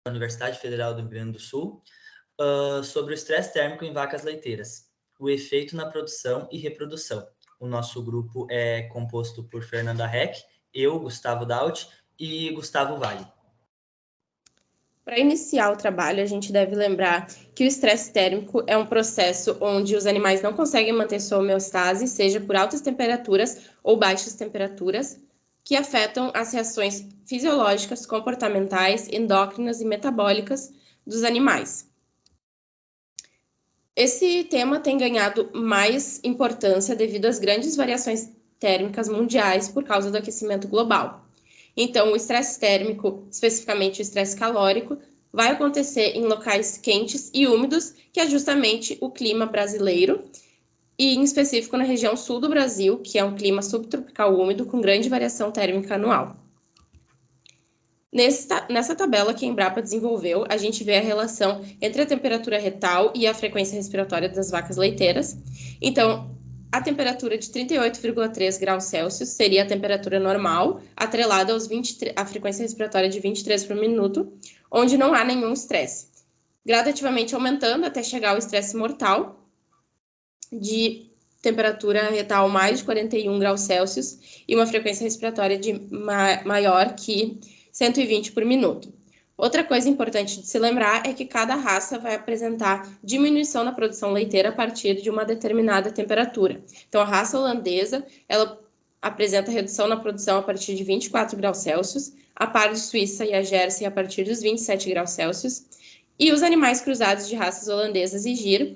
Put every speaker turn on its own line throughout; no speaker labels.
da Universidade Federal do Rio Grande do Sul, sobre o estresse térmico em vacas leiteiras, o efeito na produção e reprodução. O nosso grupo é composto por Fernanda Heck, eu, Gustavo Daut e Gustavo Vale.
Para iniciar o trabalho, a gente deve lembrar que o estresse térmico é um processo onde os animais não conseguem manter sua homeostase, seja por altas temperaturas ou baixas temperaturas, que afetam as reações fisiológicas, comportamentais, endócrinas e metabólicas dos animais. Esse tema tem ganhado mais importância devido às grandes variações térmicas mundiais por causa do aquecimento global. Então, o estresse térmico, especificamente o estresse calórico, vai acontecer em locais quentes e úmidos, que é justamente o clima brasileiro, e em específico na região sul do Brasil, que é um clima subtropical úmido com grande variação térmica anual. Nessa tabela que a Embrapa desenvolveu, a gente vê a relação entre a temperatura retal e a frequência respiratória das vacas leiteiras. Então, a temperatura de 38,3 graus Celsius seria a temperatura normal, atrelada à frequência respiratória de 23 por minuto, onde não há nenhum estresse. Gradativamente aumentando até chegar ao estresse mortal, de temperatura retal mais de 41 graus Celsius e uma frequência respiratória maior que 120 por minuto. Outra coisa importante de se lembrar é que cada raça vai apresentar diminuição na produção leiteira a partir de uma determinada temperatura. Então, a raça holandesa, ela apresenta redução na produção a partir de 24 graus Celsius, a Pardo Suíça e a Jersey a partir dos 27 graus Celsius, e os animais cruzados de raças holandesas e Gir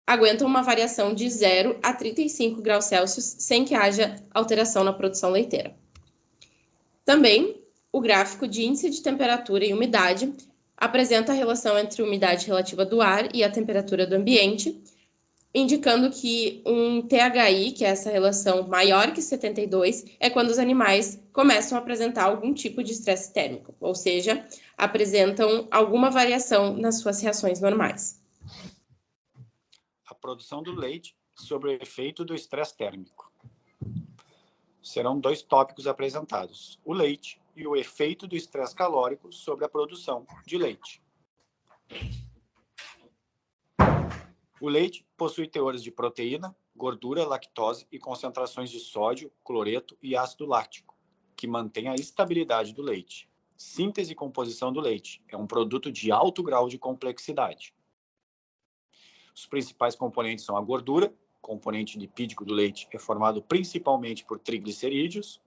aguentam uma variação de 0 a 35 graus Celsius sem que haja alteração na produção leiteira. Também, o gráfico de índice de temperatura e umidade apresenta a relação entre a umidade relativa do ar e a temperatura do ambiente, indicando que um THI, que é essa relação maior que 72, é quando os animais começam a apresentar algum tipo de estresse térmico, ou seja, apresentam alguma variação nas suas reações normais.
A produção do leite sobre o efeito do estresse térmico. Serão dois tópicos apresentados: o leite e o efeito do estresse calórico sobre a produção de leite. O leite possui teores de proteína, gordura, lactose e concentrações de sódio, cloreto e ácido láctico, que mantém a estabilidade do leite. Síntese e composição do leite é um produto de alto grau de complexidade. Os principais componentes são a gordura, componente lipídico do leite é formado principalmente por triglicerídeos.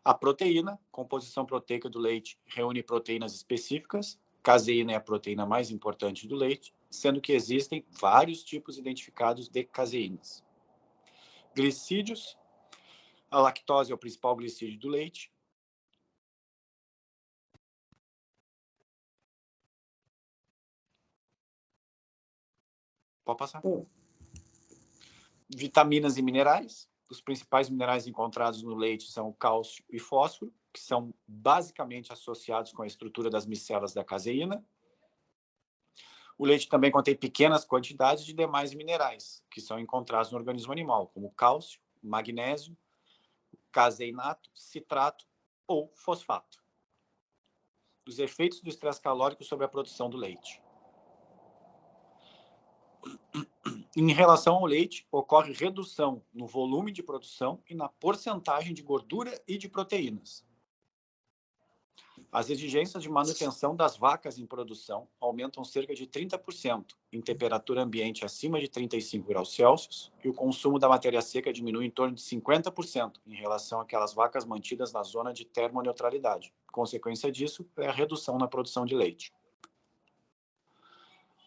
A proteína, composição proteica do leite, reúne proteínas específicas. Caseína é a proteína mais importante do leite, sendo que existem vários tipos identificados de caseínas. Glicídios, a lactose é o principal glicídio do leite. Pode passar. Vitaminas e minerais. Os principais minerais encontrados no leite são o cálcio e fósforo, que são basicamente associados com a estrutura das micelas da caseína. O leite também contém pequenas quantidades de demais minerais, que são encontrados no organismo animal, como cálcio, magnésio, caseinato, citrato ou fosfato. Os efeitos do estresse calórico sobre a produção do leite. Em relação ao leite, ocorre redução no volume de produção e na porcentagem de gordura e de proteínas. As exigências de manutenção das vacas em produção aumentam cerca de 30% em temperatura ambiente acima de 35 graus Celsius e o consumo da matéria seca diminui em torno de 50% em relação àquelas vacas mantidas na zona de termoneutralidade. Consequência disso é a redução na produção de leite.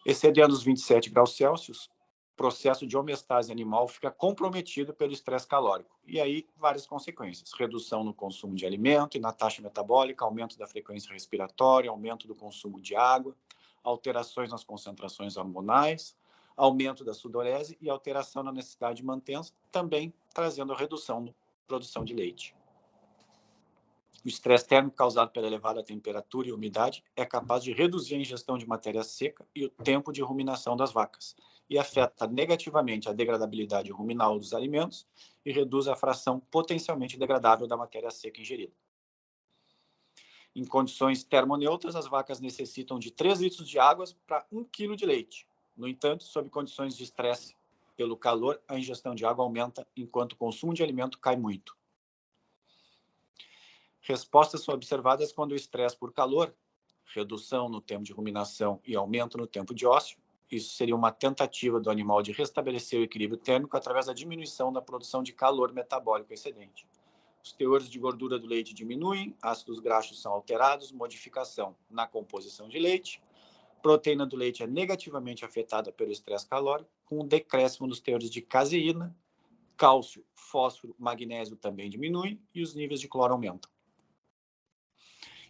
Excedendo os 27 graus Celsius, o processo de homeostase animal fica comprometido pelo estresse calórico. E aí, várias consequências. Redução no consumo de alimento e na taxa metabólica, aumento da frequência respiratória, aumento do consumo de água, alterações nas concentrações hormonais, aumento da sudorese e alteração na necessidade de mantença, também trazendo a redução na produção de leite. O estresse térmico causado pela elevada temperatura e umidade é capaz de reduzir a ingestão de matéria seca e o tempo de ruminação das vacas, e afeta negativamente a degradabilidade ruminal dos alimentos e reduz a fração potencialmente degradável da matéria seca ingerida. Em condições termoneutras, as vacas necessitam de 3 litros de água para 1 quilo de leite. No entanto, sob condições de estresse pelo calor, a ingestão de água aumenta, enquanto o consumo de alimento cai muito. Respostas são observadas quando o estresse por calor, redução no tempo de ruminação e aumento no tempo de ócio. Isso seria uma tentativa do animal de restabelecer o equilíbrio térmico através da diminuição da produção de calor metabólico excedente. Os teores de gordura do leite diminuem, ácidos graxos são alterados, modificação na composição de leite. Proteína do leite é negativamente afetada pelo estresse calórico, com um decréscimo dos teores de caseína, cálcio, fósforo, magnésio também diminuem e os níveis de cloro aumentam.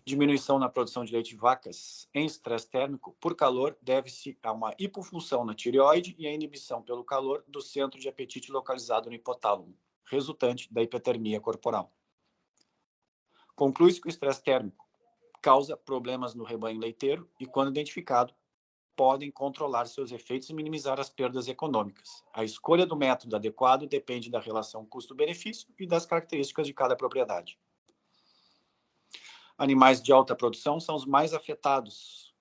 Diminuição na produção de leite de vacas em estresse térmico por calor deve-se a uma hipofunção na tireoide e a inibição pelo calor do centro de apetite localizado no hipotálamo, resultante da hipertermia corporal. Conclui-se que o estresse térmico causa problemas no rebanho leiteiro e, quando identificado, podem controlar seus efeitos e minimizar as perdas econômicas. A escolha do método adequado depende da relação custo-benefício e das características de cada propriedade. Animais de alta produção são os mais afetados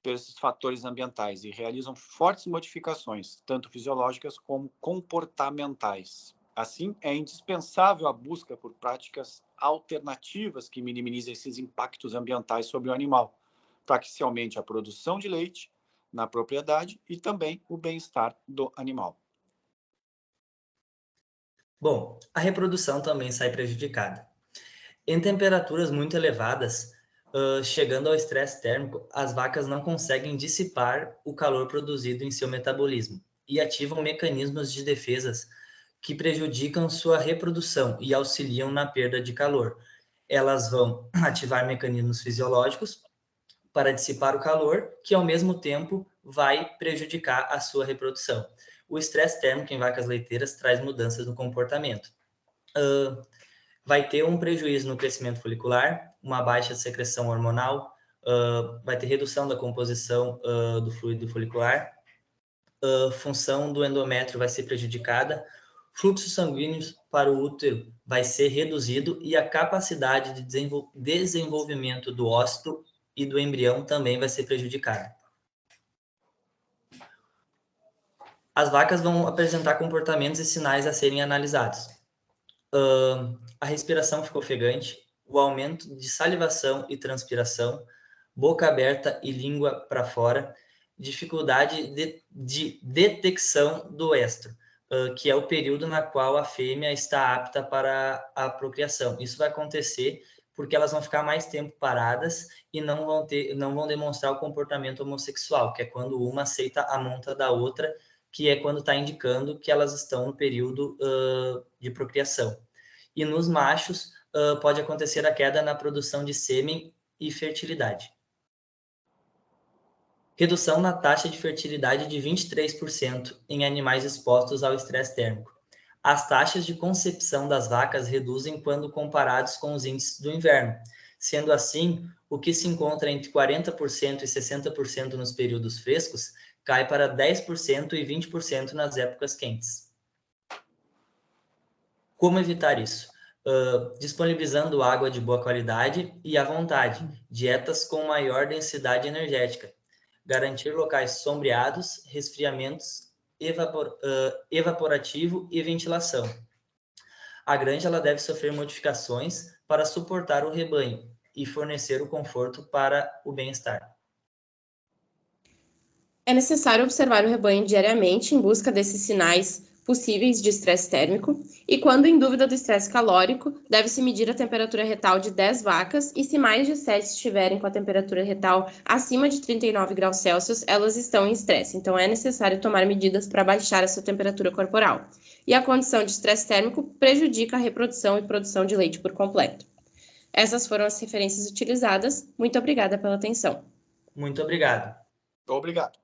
por esses fatores ambientais e realizam fortes modificações, tanto fisiológicas como comportamentais. Assim, é indispensável a busca por práticas alternativas que minimizem esses impactos ambientais sobre o animal, para que se aumente a produção de leite na propriedade e também o bem-estar do animal.
Bom, a reprodução também sai prejudicada. Em temperaturas muito elevadas, chegando ao estresse térmico, as vacas não conseguem dissipar o calor produzido em seu metabolismo e ativam mecanismos de defesas que prejudicam sua reprodução e auxiliam na perda de calor. Elas vão ativar mecanismos fisiológicos para dissipar o calor, que ao mesmo tempo vai prejudicar a sua reprodução. O estresse térmico em vacas leiteiras traz mudanças no comportamento. Vai ter um prejuízo no crescimento folicular, uma baixa secreção hormonal, vai ter redução da composição do fluido folicular, função do endométrio vai ser prejudicada, fluxo sanguíneo para o útero vai ser reduzido e a capacidade de desenvolvimento do ócito e do embrião também vai ser prejudicada. As vacas vão apresentar comportamentos e sinais a serem analisados. A respiração ficou ofegante, o aumento de salivação e transpiração, boca aberta e língua para fora, dificuldade de detecção do estro, que é o período na qual a fêmea está apta para a procriação. Isso vai acontecer porque elas vão ficar mais tempo paradas e não vão demonstrar o comportamento homossexual, que é quando uma aceita a monta da outra, que é quando está indicando que elas estão no período de procriação. E nos machos, pode acontecer a queda na produção de sêmen e fertilidade. Redução na taxa de fertilidade de 23% em animais expostos ao estresse térmico. As taxas de concepção das vacas reduzem quando comparados com os índices do inverno. Sendo assim, o que se encontra entre 40% e 60% nos períodos frescos cai para 10% e 20% nas épocas quentes. Como evitar isso? Disponibilizando água de boa qualidade e à vontade, dietas com maior densidade energética, garantir locais sombreados, resfriamentos evaporativo e ventilação. A granja ela deve sofrer modificações para suportar o rebanho e fornecer o conforto para o bem-estar.
É necessário observar o rebanho diariamente em busca desses sinais possíveis de estresse térmico e, quando em dúvida do estresse calórico, deve-se medir a temperatura retal de 10 vacas e, se mais de 7 estiverem com a temperatura retal acima de 39 graus Celsius, elas estão em estresse. Então, é necessário tomar medidas para baixar a sua temperatura corporal. E a condição de estresse térmico prejudica a reprodução e produção de leite por completo. Essas foram as referências utilizadas. Muito obrigada pela atenção.
Muito obrigado.
Obrigado.